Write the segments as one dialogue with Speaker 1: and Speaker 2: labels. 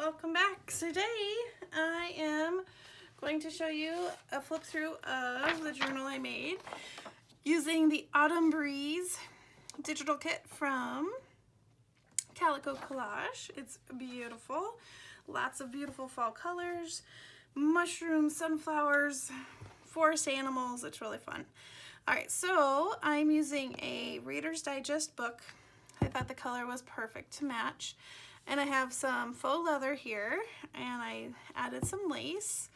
Speaker 1: welcome back. Today I am going to show you a flip through of the journal I made using the Autumn Breeze digital kit from Calico Collage. It's beautiful, lots of beautiful fall colors, mushrooms, sunflowers, forest animals. It's really fun. Alright, so I'm using a Reader's Digest book. I thought the color was perfect to match. And I have some faux leather here, and I added some lace.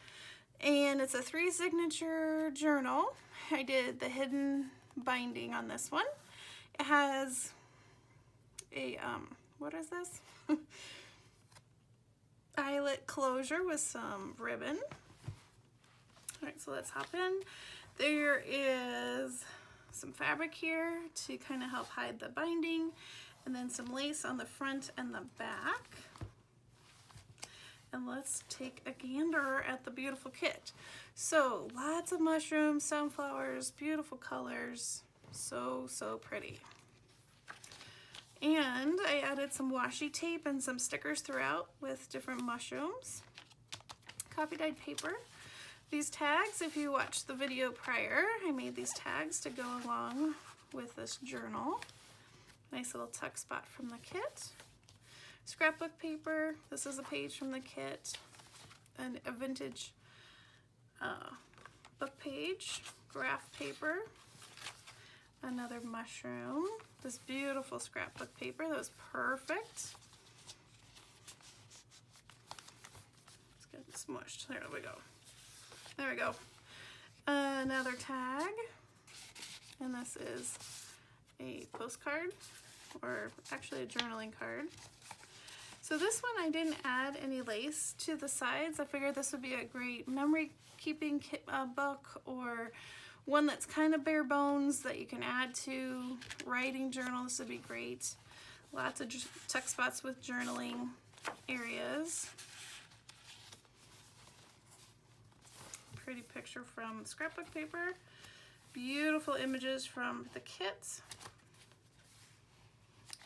Speaker 1: And it's a 3 signature journal. I did the hidden binding on this one. It has a, what is this? Eyelet closure with some ribbon. Alright, so let's hop in. There is some fabric here to kind of help hide the binding, and then some lace on the front and the back. And let's take a gander at the beautiful kit. So lots of mushrooms, sunflowers, beautiful colors, so pretty. And I added some washi tape and some stickers throughout with different mushrooms. Coffee dyed paper. These tags, if you watched the video prior, I made these tags to go along with this journal. Nice little tuck spot from the kit. Scrapbook paper. This is a page from the kit. And a vintage book page. Graph paper. Another mushroom. This beautiful scrapbook paper that was perfect. It's getting smushed. There we go. There we go. Another tag, and this is a postcard, or actually a journaling card. So this one I didn't add any lace to the sides. I figured this would be a great memory keeping book, or one that's kind of bare bones that you can add to writing journal. This would be great. Lots of tuck spots with journaling areas. Pretty picture from scrapbook paper. Beautiful images from the kit.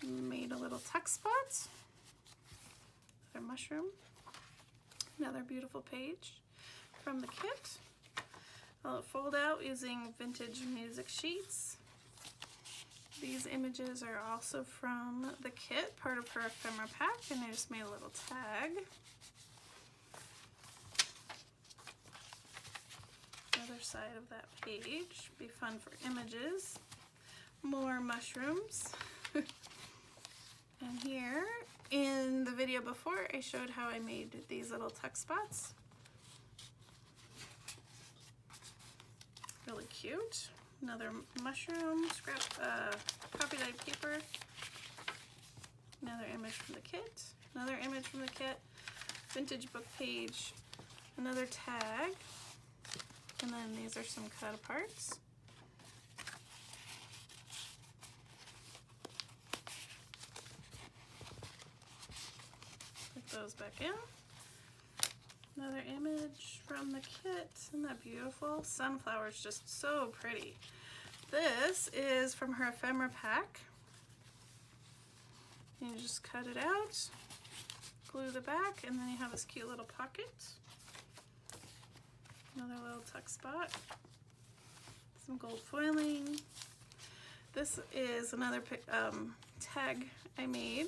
Speaker 1: Made a little tuck spot. Another mushroom. Another beautiful page from the kit. I'll fold out using vintage music sheets. These images are also from the kit, part of her ephemera pack, and I just made a little tag. Other side of that page, be fun for images. More mushrooms. And here in the video before, I showed how I made these little tuck spots. Really cute. Another mushroom, coffee dyed paper. Another image from the kit. Another image from the kit. Vintage book page. Another tag. And then these are some cut aparts. Put those back in. Another image from the kit. Isn't that beautiful? Sunflowers, just so pretty. This is from her ephemera pack. You just cut it out, glue the back, and then you have this cute little pocket. Another little tuck spot. Some gold foiling. This is another tag I made.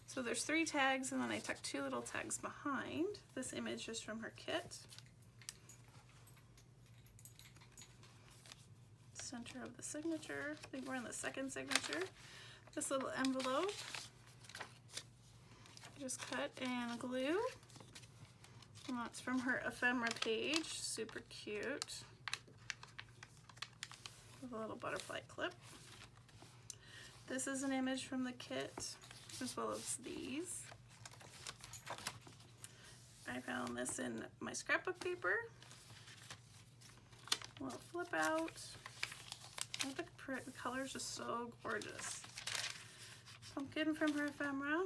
Speaker 1: So there's 3 tags, and then I tucked 2 little tags behind. This image is from her kit. Center of the signature. I think we're in the second signature. This little envelope. Just cut and glue. And that's from her ephemera page. Super cute. With a little butterfly clip. This is an image from the kit, as well as these. I found this in my scrapbook paper. A little flip out. The color's just so gorgeous. Pumpkin from her ephemera.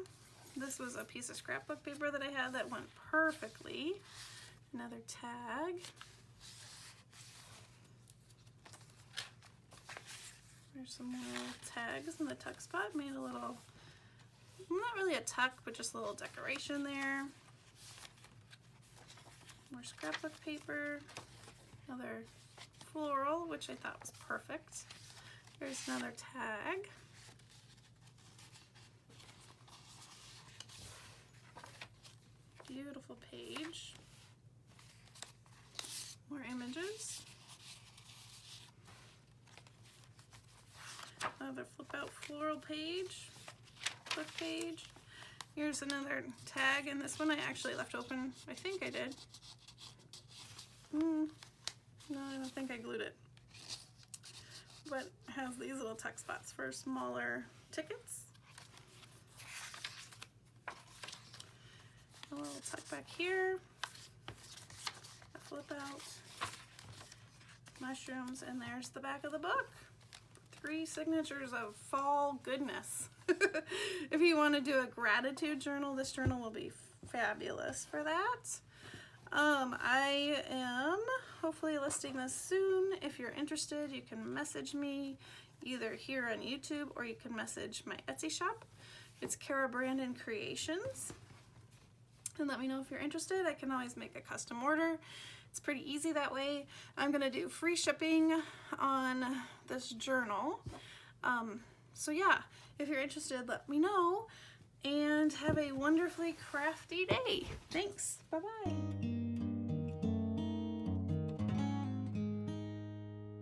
Speaker 1: This was a piece of scrapbook paper that I had that went perfectly. Another tag. There's some little tags in the tuck spot. Made a little, not really a tuck, but just a little decoration there. More scrapbook paper, another floral, which I thought was perfect. Here's another tag. Beautiful page. More images. Another flip out floral page, book page. Here's another tag, and this one I actually left open. I think I did. No, I don't think I glued it. But it has these little tuck spots for smaller tickets. A little tuck back here. A flip out. Mushrooms, and there's the back of the book. 3 signatures of fall goodness. If you want to do a gratitude journal, this journal will be fabulous for that. I am hopefully listing this soon. If you're interested, you can message me either here on YouTube or you can message my Etsy shop. It's Cara Brandon Creations. And let me know if you're interested. I can always make a custom order. It's pretty easy that way. I'm gonna do free shipping on this journal. So yeah, if you're interested, let me know, and have a wonderfully crafty day. Thanks, bye-bye.